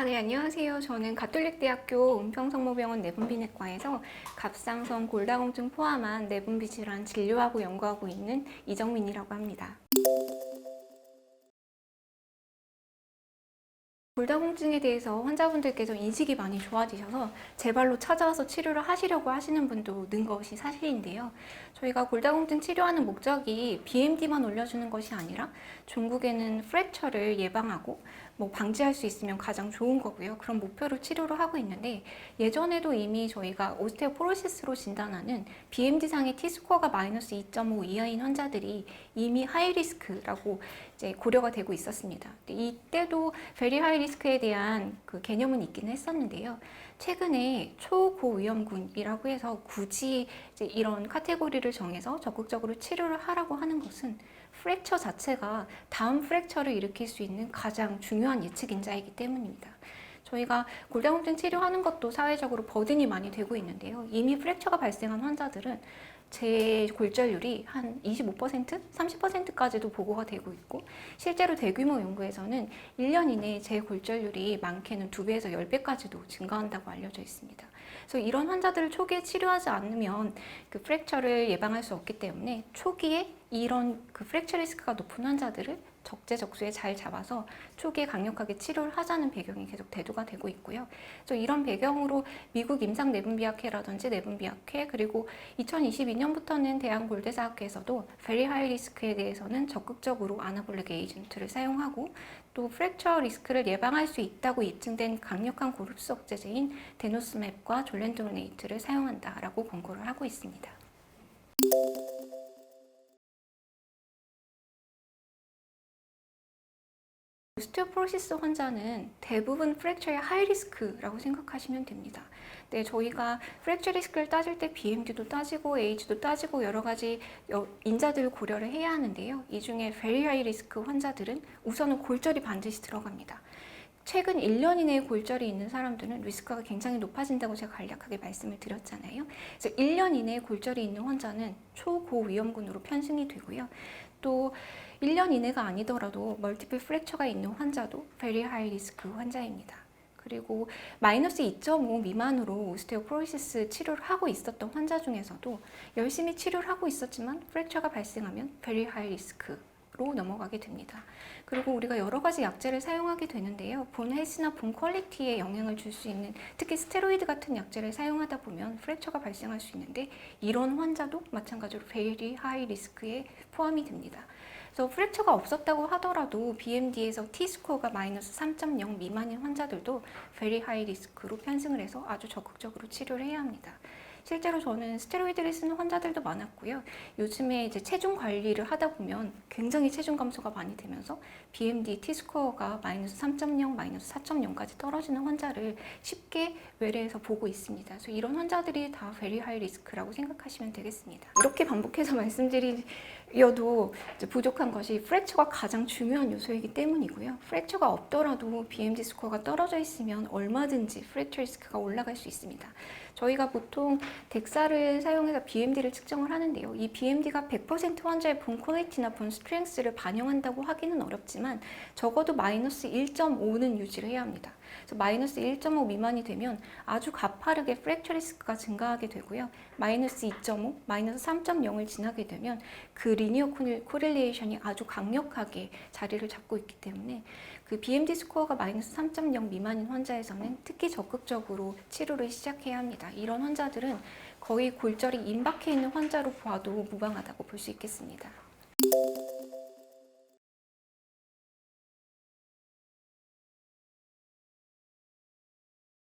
네, 안녕하세요. 저는 가톨릭대학교 은평성모병원 내분비내과에서 갑상선 골다공증 포함한 내분비 질환 진료하고 연구하고 있는 이정민이라고 합니다. 골다공증에 대해서 환자분들께서 인식이 많이 좋아지셔서 제발로 찾아와서 치료를 하시려고 하시는 분도 는 것이 사실인데요. 저희가 골다공증 치료하는 목적이 BMD만 올려주는 것이 아니라 종국에는 프랙처를 예방하고 방지할 수 있으면 가장 좋은 거고요. 그런 목표로 치료를 하고 있는데, 예전에도 이미 저희가 오스테오포로시스로 진단하는 BMD상의 T스코어가 마이너스 2.5 이하인 환자들이 이미 하이리스크라고 이제 고려가 되고 있었습니다. 이때도 베리 하이리스크에 대한 그 개념은 있기는 했었는데요. 최근에 초고위험군이라고 해서 굳이 이제 이런 카테고리를 정해서 적극적으로 치료를 하라고 하는 것은 프랙처 자체가 다음 프랙처를 일으킬 수 있는 가장 중요한 예측 인자이기 때문입니다. 저희가 골다공증 치료하는 것도 사회적으로 버든이 많이 되고 있는데요. 이미 프랙처가 발생한 환자들은 재골절률이 한 25%, 30%까지도 보고가 되고 있고, 실제로 대규모 연구에서는 1년 이내에 재골절률이 많게는 2배에서 10배까지도 증가한다고 알려져 있습니다. 그래서 이런 환자들을 초기에 치료하지 않으면 그 프랙처를 예방할 수 없기 때문에 초기에 이런 그 프랙처 리스크가 높은 환자들을 적재적소에 잘 잡아서 초기에 강력하게 치료를 하자는 배경이 계속 대두가 되고 있고요. 그래서 이런 배경으로 미국 임상내분비학회라든지 내분비학회, 그리고 2022년부터는 대한골대사학회에서도 베리 하이 리스크에 대해서는 적극적으로 아나볼릭 에이전트를 사용하고, 또 프랙처 리스크를 예방할 수 있다고 입증된 강력한 고립수 억제제인 데노스맵과 졸렌드로네이트를 사용한다라고 권고를 하고 있습니다. 오스테오포로시스 환자는 대부분 프랙처의 하이리스크라고 생각하시면 됩니다. 네, 저희가 프랙처 리스크를 따질 때 BMD도 따지고 에이지도 따지고 여러 가지 인자들을 고려를 해야 하는데요. 이 중에 very high 리스크 환자들은 우선은 골절이 반드시 들어갑니다. 최근 1년 이내에 골절이 있는 사람들은 리스크가 굉장히 높아진다고 제가 간략하게 말씀을 드렸잖아요. 그래서 1년 이내에 골절이 있는 환자는 초고위험군으로 편승이 되고요. 또 1년 이내가 아니더라도 멀티플 프랙처가 있는 환자도 very high 리스크 환자입니다. 그리고 마이너스 2.5 미만으로 오스테오포로시스 치료를 하고 있었던 환자 중에서도 열심히 치료를 하고 있었지만 프랙처가 발생하면 very high 리스크로 넘어가게 됩니다. 그리고 우리가 여러 가지 약제를 사용하게 되는데요. 본 헬스나 본 퀄리티에 영향을 줄 수 있는, 특히 스테로이드 같은 약제를 사용하다 보면 프랙처가 발생할 수 있는데, 이런 환자도 마찬가지로 very high 리스크에 포함이 됩니다. 그래서 프랙처가 없었다고 하더라도 BMD에서 T스코어가 마이너스 3.0 미만인 환자들도 very high 리스크로 편승을 해서 아주 적극적으로 치료를 해야 합니다. 실제로 저는 스테로이드를 쓰는 환자들도 많았고요. 요즘에 이제 체중 관리를 하다 보면 굉장히 체중 감소가 많이 되면서 BMD T스코어가 마이너스 3.0, 마이너스 4.0까지 떨어지는 환자를 쉽게 외래에서 보고 있습니다. 그래서 이런 환자들이 다 very high 리스크라고 생각하시면 되겠습니다. 이렇게 반복해서 말씀드려도 부족한 것이 프랙처가 가장 중요한 요소이기 때문이고요. 프랙처가 없더라도 BMD 스코어가 떨어져 있으면 얼마든지 프랙처 리스크가 올라갈 수 있습니다. 저희가 보통 덱사를 사용해서 BMD를 측정을 하는데요. 이 BMD가 100% 환자의 본 퀄리티나 본 스트렝스를 반영한다고 하기는 어렵지만 적어도 마이너스 1.5는 유지를 해야 합니다. 그래서 마이너스 1.5 미만이 되면 아주 가파르게 프랙처 리스크가 증가하게 되고요. 마이너스 2.5, 마이너스 3.0을 지나게 되면 그 리니어 코릴레이션이 아주 강력하게 자리를 잡고 있기 때문에 그 BMD 스코어가 마이너스 3.0 미만인 환자에서는 특히 적극적으로 치료를 시작해야 합니다. 이런 환자들은 거의 골절이 임박해 있는 환자로 봐도 무방하다고 볼 수 있겠습니다.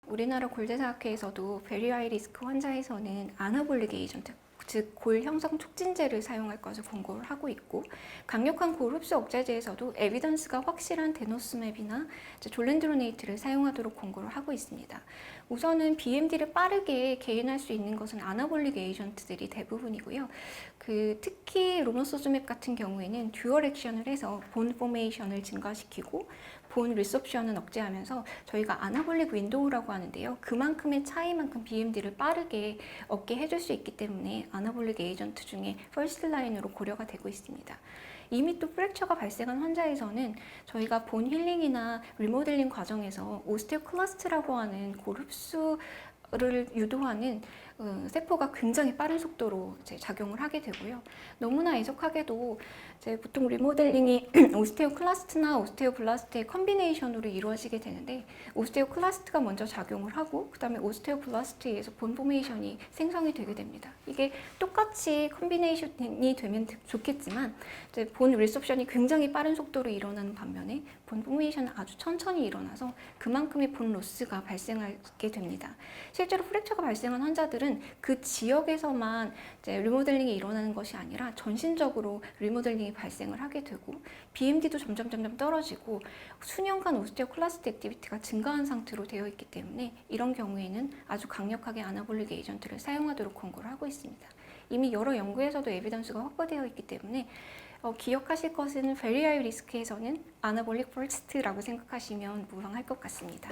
우리나라 골대사학회에서도 베리 하이 리스크 환자에서는 아나볼릭 에이전트, 즉 골 형성 촉진제를 사용할 것을 권고를 하고 있고, 강력한 골 흡수 억제제에서도 에비던스가 확실한 데노스맵이나 졸렌드로네이트를 사용하도록 권고를 하고 있습니다. 우선은 BMD를 빠르게 개인할 수 있는 것은 아나볼릭 에이전트들이 대부분이고요. 특히 로노소즈맵 같은 경우에는 듀얼 액션을 해서 본 포메이션을 증가시키고 본 리소프션은 억제하면서 저희가 아나볼릭 윈도우라고 하는데요. 그만큼의 차이만큼 BMD를 빠르게 얻게 해줄 수 있기 때문에 아나볼릭 에이전트 중에 퍼스트 라인으로 고려가 되고 있습니다. 이미 또 프랙처가 발생한 환자에서는 저희가 본 힐링이나 리모델링 과정에서 오스테오클라스트라고 하는 골 흡수를 유도하는 세포가 굉장히 빠른 속도로 이제 작용을 하게 되고요. 너무나 애석하게도 이제 보통 리모델링이 오스테오클라스트나 오스테오블라스트의 컨비네이션으로 이루어지게 되는데, 오스테오클라스트가 먼저 작용을 하고 그 다음에 오스테오블라스트에 의해서 본 포메이션이 생성이 되게 됩니다. 이게 똑같이 컨비네이션이 되면 좋겠지만 이제 본 리섭션이 굉장히 빠른 속도로 일어나는 반면에 본 포메이션은 아주 천천히 일어나서 그만큼의 본 로스가 발생하게 됩니다. 실제로 프랙처가 발생한 환자들은 그 지역에서만 이제 리모델링이 일어나는 것이 아니라 전신적으로 리모델링이 발생을 하게 되고, BMD도 점점 떨어지고 수년간 오스테오클라스트 액티비티가 증가한 상태로 되어 있기 때문에 이런 경우에는 아주 강력하게 아나볼릭 에이전트를 사용하도록 권고를 하고 있습니다. 이미 여러 연구에서도 에비던스가 확보되어 있기 때문에 기억하실 것은 very high 리스크에서는 아나볼릭 퍼스트라고 생각하시면 무방할 것 같습니다.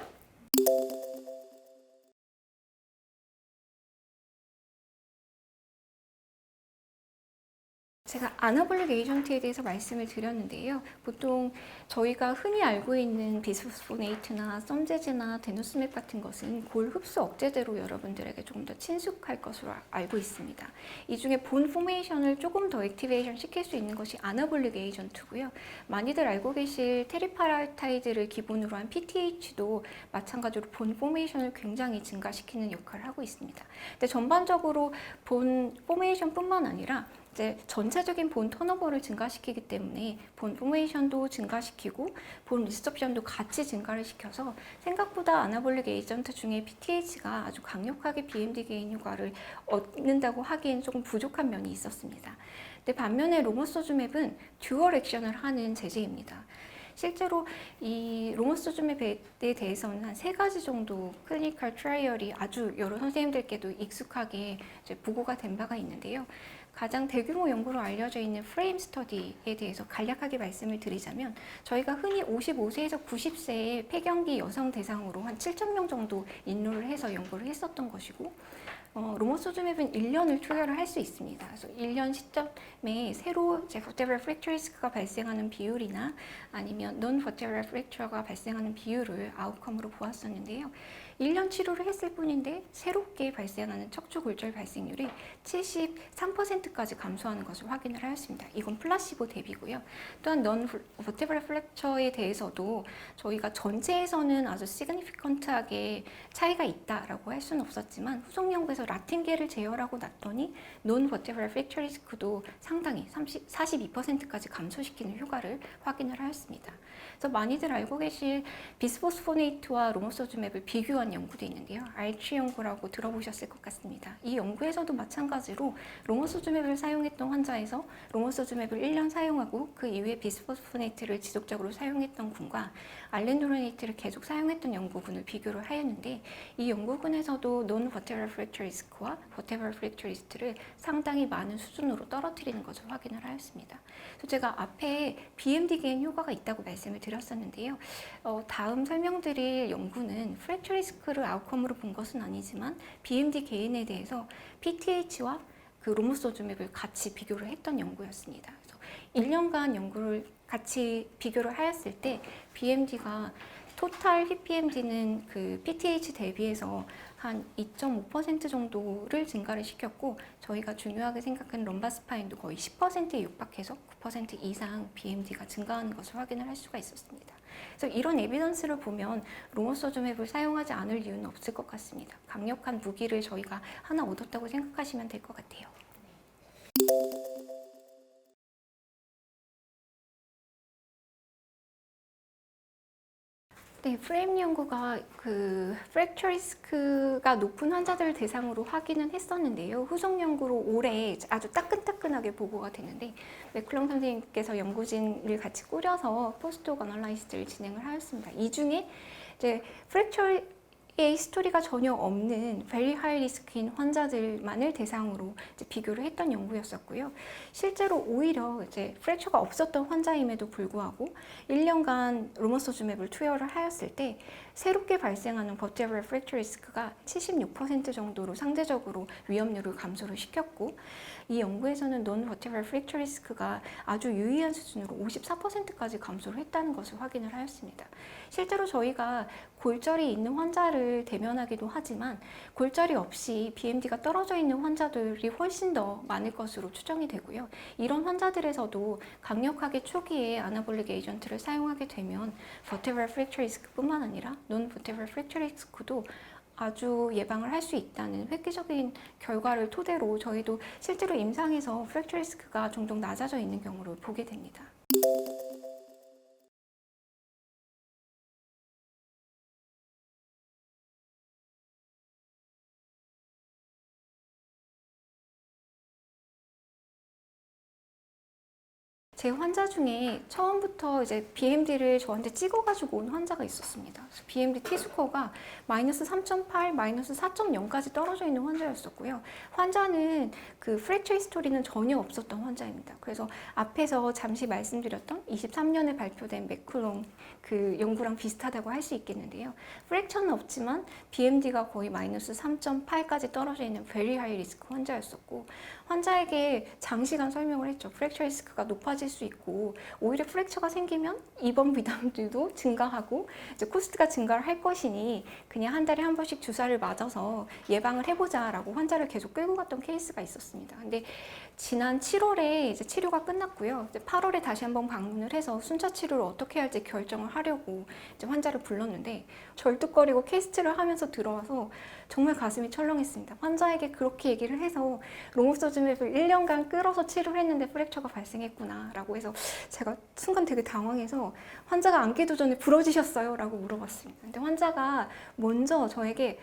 제가 아나볼릭 에이전트에 대해서 말씀을 드렸는데요. 보통 저희가 흔히 알고 있는 비스포스포네이트나 썸제즈나 데노스맵 같은 것은 골 흡수 억제제로 여러분들에게 조금 더 친숙할 것으로 알고 있습니다. 이 중에 본 포메이션을 조금 더 액티베이션 시킬 수 있는 것이 아나볼릭 에이전트고요. 많이들 알고 계실 테리파랄타이드를 기본으로 한 PTH도 마찬가지로 본 포메이션을 굉장히 증가시키는 역할을 하고 있습니다. 근데 전반적으로 본 포메이션뿐만 아니라 이제 전체적인 본 턴오버를 증가시키기 때문에 본 포메이션도 증가시키고 본 리섭션도 같이 증가를 시켜서 생각보다 아나볼릭 에이전트 중에 PTH가 아주 강력하게 BMD 게인 효과를 얻는다고 하기엔 조금 부족한 면이 있었습니다. 근데 반면에 로모소주맵은 듀얼 액션을 하는 제제입니다. 실제로 이 로모소주맵에 대해서는 한 3가지 정도 클리니컬 트라이얼이 아주 여러 선생님들께도 익숙하게 이제 보고가 된 바가 있는데요. 가장 대규모 연구로 알려져 있는 프레임 스터디에 대해서 간략하게 말씀을 드리자면, 저희가 흔히 55세에서 90세의 폐경기 여성 대상으로 한 7,000명 정도 인로를 해서 연구를 했었던 것이고, 로모소주맵은 1년을 투여를 할 수 있습니다. 그래서 1년 시점에 새로 vertebral fracture 리스크가 발생하는 비율이나 아니면 non-vertebral fracture가 발생하는 비율을 아웃컴으로 보았었는데요. 1년 치료를 했을 뿐인데 새롭게 발생하는 척추 골절 발생률이 73%까지 감소하는 것을 확인을 하였습니다. 이건 플라시보 대비고요. 또한 non-vertebral fracture에 대해서도 저희가 전체에서는 아주 significant하게 차이가 있다라고 할 수는 없었지만, 후속 연구에서 라틴계를 제어하고 났더니 non-vertebral fracture 리스크도 상당히 42%까지 감소시키는 효과를 확인을 하였습니다. 그래서 많이들 알고 계실 비스포스포네이트와 로모소주맵을 비교한 연구도 있는데요. 알츠 연구라고 들어보셨을 것 같습니다. 이 연구에서도 마찬가지로 로모소주맵을 사용했던 환자에서 로모소주맵을 1년 사용하고 그 이후에 비스포스포네이트를 지속적으로 사용했던 군과 알렌도로네이트를 계속 사용했던 연구군을 비교를 하였는데, 이 연구군에서도 non-vertebral fracture 리스크와 vertebral fracture 리스크를 상당히 많은 수준으로 떨어뜨리는 것을 확인을 하였습니다. 그래서 제가 앞에 BMD 게인 효과가 있다고 말씀을 드렸었는데요. 다음 설명드릴 연구는 프랙처 리스크를 아웃컴으로 본 것은 아니지만 BMD 게인에 대해서 PTH와 그 로모소주맵을 같이 비교를 했던 연구였습니다. 그래서 1년간 연구를 같이 비교를 하였을 때 BMD가 토탈 힙 BMD는 그 PTH 대비해서 한 2.5% 정도를 증가를 시켰고, 저희가 중요하게 생각하는 럼바 스파인도 거의 10%에 육박해서 9% 이상 BMD가 증가하는 것을 확인을 할 수가 있었습니다. 그래서 이런 에비던스를 보면 로모소주맵을 사용하지 않을 이유는 없을 것 같습니다. 강력한 무기를 저희가 하나 얻었다고 생각하시면 될 것 같아요. 네, 프레임 연구가 그 프랙처 리스크가 높은 환자들을 대상으로 확인은 했었는데요. 후속 연구로 올해 아주 따끈따끈하게 보고가 됐는데, 맥클롱 선생님께서 연구진을 같이 꾸려서 포스트록 어널라이시스를 진행을 하였습니다. 이 중에 이제 프랙처 히스토리가 전혀 없는 very high risk인 환자들만을 대상으로 이제 비교를 했던 연구였었고요. 실제로 오히려 이제 프랙처가 없었던 환자임에도 불구하고 1년간 로머소즘앱을 투여를 하였을 때 새롭게 발생하는 vertebral fracture 리스크가 76% 정도로 상대적으로 위험률을 감소를 시켰고, 이 연구에서는 non-vertebral fracture 리스크가 아주 유의한 수준으로 54%까지 감소를 했다는 것을 확인을 하였습니다. 실제로 저희가 골절이 있는 환자를 대면하기도 하지만 골절이 없이 BMD가 떨어져 있는 환자들이 훨씬 더 많을 것으로 추정이 되고요. 이런 환자들에서도 강력하게 초기에 아나볼릭 에이전트를 사용하게 되면 vertebral fracture 리스크뿐만 아니라 non-vertebral fracture 리스크도 아주 예방을 할 수 있다는 획기적인 결과를 토대로 저희도 실제로 임상에서 프랙처 리스크가 종종 낮아져 있는 경우를 보게 됩니다. 제 환자 중에 처음부터 이제 BMD를 저한테 찍어가지고 온 환자가 있었습니다. 그래서 BMD T스코어가 마이너스 3.8, 마이너스 4.0까지 떨어져 있는 환자였었고요. 환자는 그 프랙처 히스토리는 전혀 없었던 환자입니다. 그래서 앞에서 잠시 말씀드렸던 23년에 발표된 매클롱 그 연구랑 비슷하다고 할 수 있겠는데요. 프랙처는 없지만 BMD가 거의 마이너스 3.8까지 떨어져 있는 very high 리스크 환자였었고, 환자에게 장시간 설명을 했죠. 프랙처 리스크가 높아질 수 있고 오히려 프랙처가 생기면 입원 비담들도 증가하고 이제 코스트가 증가를 할 것이니 그냥 한 달에 한 번씩 주사를 맞아서 예방을 해보자라고 환자를 계속 끌고 갔던 케이스가 있었습니다. 근데 지난 7월에 이제 치료가 끝났고요. 이제 8월에 다시 한번 방문을 해서 순차 치료를 어떻게 할지 결정을 하려고 이제 환자를 불렀는데 절뚝거리고 캐스트를 하면서 들어와서 정말 가슴이 철렁했습니다. 환자에게 그렇게 얘기를 해서 로모소즘앱을 1년간 끌어서 치료를 했는데 프랙처가 발생했구나 라고 해서 제가 순간 되게 당황해서 환자가 안기도 전에 부러지셨어요? 라고 물어봤습니다. 근데 환자가 먼저 저에게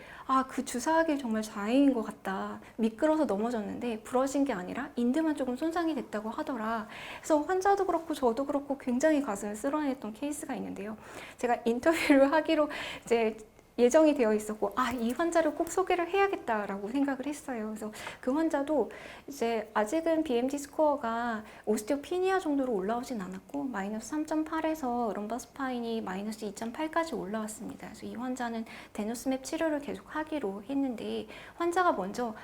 그 주사하길 정말 다행인 것 같다. 미끄러서 넘어졌는데 부러진 게 아니라 인대만 조금 손상이 됐다고 하더라. 그래서 환자도 그렇고 저도 그렇고 굉장히 가슴을 쓸어냈던 케이스가 있는데요. 제가 인터뷰를 하기로 이제 예정이 되어 있었고 이 환자를 꼭 소개를 해야겠다라고 생각을 했어요. 그래서 그 환자도 이제 아직은 BMD 스코어가 오스티오피니아 정도로 올라오진 않았고 마이너스 3.8에서 럼버 스파인이 마이너스 2.8까지 올라왔습니다. 그래서 이 환자는 데노스맵 치료를 계속 하기로 했는데 환자가 먼저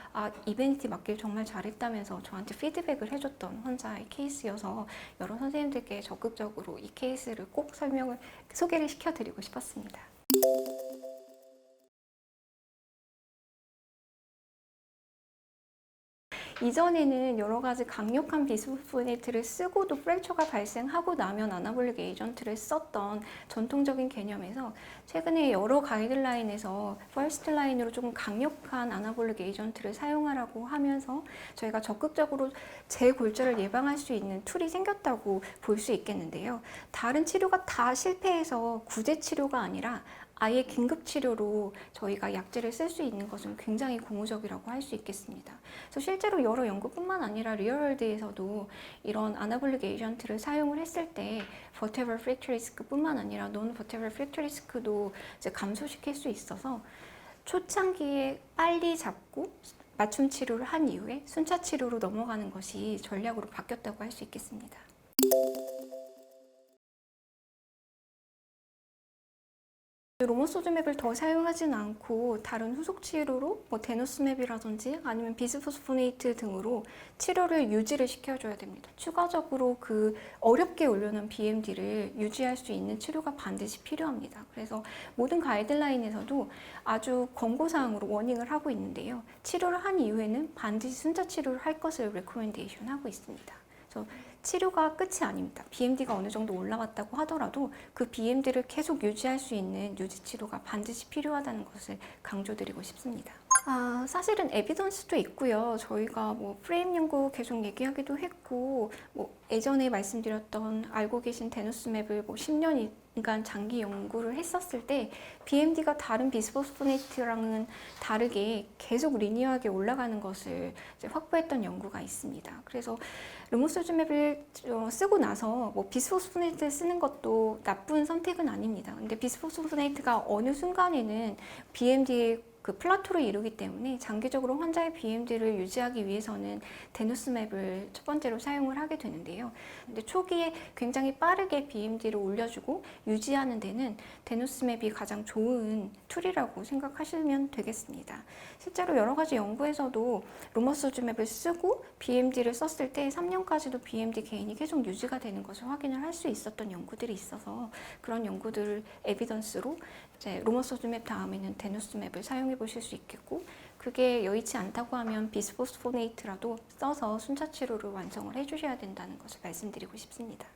이베니티 맞길 정말 잘했다면서 저한테 피드백을 해줬던 환자의 케이스여서 여러 선생님들께 적극적으로 이 케이스를 꼭 소개를 시켜드리고 싶었습니다. 이전에는 여러 가지 강력한 비스포스포네이트를 쓰고도 프랙처가 발생하고 나면 아나볼릭 에이전트를 썼던 전통적인 개념에서 최근에 여러 가이드라인에서 퍼스트 라인으로 조금 강력한 아나볼릭 에이전트를 사용하라고 하면서 저희가 적극적으로 재골절을 예방할 수 있는 툴이 생겼다고 볼 수 있겠는데요. 다른 치료가 다 실패해서 구제 치료가 아니라 아예 긴급 치료로 저희가 약제를 쓸 수 있는 것은 굉장히 고무적이라고 할 수 있겠습니다. 그래서 실제로 여러 연구뿐만 아니라 리얼월드에서도 이런 아나볼릭 에이전트를 사용을 했을 때 vertebral fracture 리스크뿐만 아니라 non-vertebral fracture 리스크도 이제 감소시킬 수 있어서 초창기에 빨리 잡고 맞춤 치료를 한 이후에 순차 치료로 넘어가는 것이 전략으로 바뀌었다고 할 수 있겠습니다. 로모소즘앱을 더 사용하진 않고 다른 후속 치료로 데노스맵이라든지 아니면 비스포스포네이트 등으로 치료를 유지를 시켜줘야 됩니다. 추가적으로 그 어렵게 올려놓은 BMD를 유지할 수 있는 치료가 반드시 필요합니다. 그래서 모든 가이드라인에서도 아주 권고사항으로 워닝을 하고 있는데요. 치료를 한 이후에는 반드시 순차 치료를 할 것을 레코멘데이션 하고 있습니다. 그래서 치료가 끝이 아닙니다. BMD가 어느 정도 올라왔다고 하더라도 그 BMD를 계속 유지할 수 있는 유지 치료가 반드시 필요하다는 것을 강조드리고 싶습니다. 사실은 에비던스도 있고요. 저희가 뭐 프레임 연구 계속 얘기하기도 했고, 뭐 예전에 말씀드렸던 알고 계신 데노스맵을 뭐 10년간 장기 연구를 했었을 때 BMD가 다른 비스포스포네이트랑은 다르게 계속 리니어하게 올라가는 것을 이제 확보했던 연구가 있습니다. 그래서 르모소즘앱을 쓰고 나서 뭐 비스포스포네이트 쓰는 것도 나쁜 선택은 아닙니다. 근데 비스포스포네이트가 어느 순간에는 BMD의 그 플라토를 이루기 때문에 장기적으로 환자의 BMD를 유지하기 위해서는 데노스맵을 첫 번째로 사용을 하게 되는데요. 근데 초기에 굉장히 빠르게 BMD를 올려주고 유지하는 데는 데노스맵이 가장 좋은 툴이라고 생각하시면 되겠습니다. 실제로 여러 가지 연구에서도 로머소즘앱을 쓰고 BMD를 썼을 때 3년까지도 BMD 게인이 계속 유지가 되는 것을 확인을 할 수 있었던 연구들이 있어서 그런 연구들 에비던스로 이제 로머소즘앱 다음에는 데노스맵을 사용해 보실 수 있겠고, 그게 여의치 않다고 하면 비스포스포네이트라도 써서 순차 치료를 완성을 해주셔야 된다는 것을 말씀드리고 싶습니다.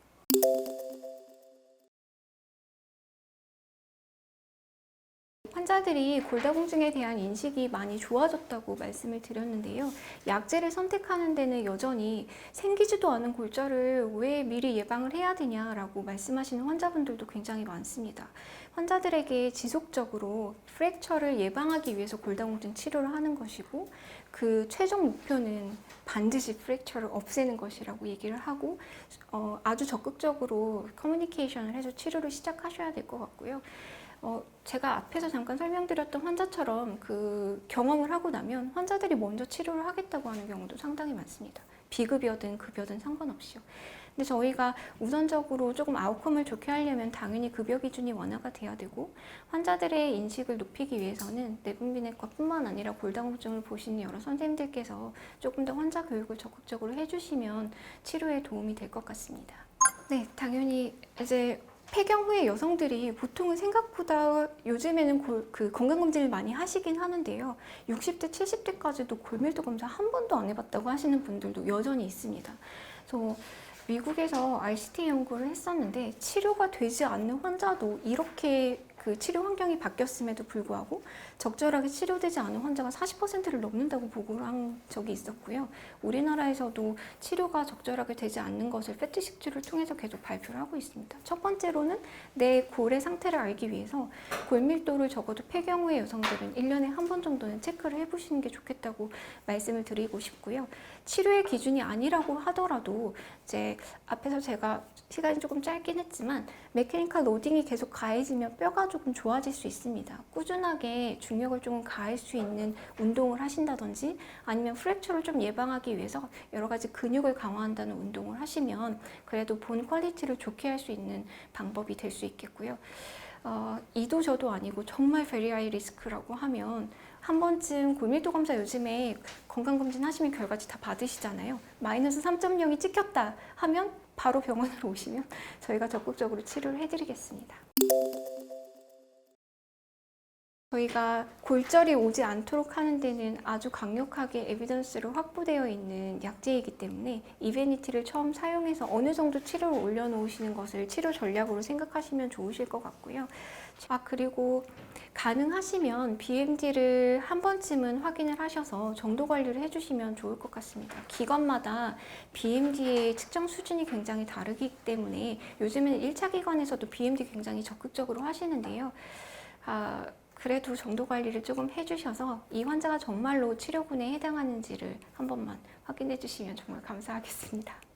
환자들이 골다공증에 대한 인식이 많이 좋아졌다고 말씀을 드렸는데요. 약제를 선택하는 데는 여전히 생기지도 않은 골절을 왜 미리 예방을 해야 되냐라고 말씀하시는 환자분들도 굉장히 많습니다. 환자들에게 지속적으로 프랙처를 예방하기 위해서 골다공증 치료를 하는 것이고, 그 최종 목표는 반드시 프랙처를 없애는 것이라고 얘기를 하고, 아주 적극적으로 커뮤니케이션을 해서 치료를 시작하셔야 될 것 같고요. 제가 앞에서 잠깐 설명드렸던 환자처럼 그 경험을 하고 나면 환자들이 먼저 치료를 하겠다고 하는 경우도 상당히 많습니다. 비급여든 급여든 상관없이요. 근데 저희가 우선적으로 조금 아웃컴을 좋게 하려면 당연히 급여 기준이 완화가 돼야 되고, 환자들의 인식을 높이기 위해서는 내분비내과뿐만 아니라 골다공증을 보시는 여러 선생님들께서 조금 더 환자 교육을 적극적으로 해주시면 치료에 도움이 될 것 같습니다. 네, 당연히 이제 폐경 후에 여성들이 보통은 생각보다 요즘에는 그 건강검진을 많이 하시긴 하는데요. 60대, 70대까지도 골밀도 검사 한 번도 안 해봤다고 하시는 분들도 여전히 있습니다. 그래서 미국에서 RCT 연구를 했었는데 치료가 되지 않는 환자도 이렇게 그 치료 환경이 바뀌었음에도 불구하고 적절하게 치료되지 않은 환자가 40%를 넘는다고 보고를 한 적이 있었고요. 우리나라에서도 치료가 적절하게 되지 않는 것을 패티식주를 통해서 계속 발표를 하고 있습니다. 첫 번째로는 내 골의 상태를 알기 위해서 골밀도를 적어도 폐경 후의 여성들은 1년에 한 번 정도는 체크를 해보시는 게 좋겠다고 말씀을 드리고 싶고요. 치료의 기준이 아니라고 하더라도 이제 앞에서 제가 시간이 조금 짧긴 했지만 메케니컬 로딩이 계속 가해지면 뼈가 조금 좋아질 수 있습니다. 꾸준하게 중력을 조금 가할 수 있는 운동을 하신다든지 아니면 프랙처를 좀 예방하기 위해서 여러 가지 근육을 강화한다는 운동을 하시면 그래도 본 퀄리티를 좋게 할 수 있는 방법이 될 수 있겠고요. 이도 저도 아니고 정말 베리 하이 리스크라고 하면 한 번쯤 골밀도 검사 요즘에 건강검진 하시면 결과지 다 받으시잖아요. 마이너스 3.0이 찍혔다 하면 바로 병원으로 오시면 저희가 적극적으로 치료를 해드리겠습니다. 저희가 골절이 오지 않도록 하는 데는 아주 강력하게 에비던스로 확보되어 있는 약제이기 때문에 이베니티를 처음 사용해서 어느 정도 치료를 올려놓으시는 것을 치료 전략으로 생각하시면 좋으실 것 같고요. 그리고 가능하시면 BMD를 한 번쯤은 확인을 하셔서 정도 관리를 해주시면 좋을 것 같습니다. 기관마다 BMD의 측정 수준이 굉장히 다르기 때문에 요즘에는 1차 기관에서도 BMD 굉장히 적극적으로 하시는데요. 그래도 정도 관리를 조금 해주셔서 이 환자가 정말로 치료군에 해당하는지를 한 번만 확인해 주시면 정말 감사하겠습니다.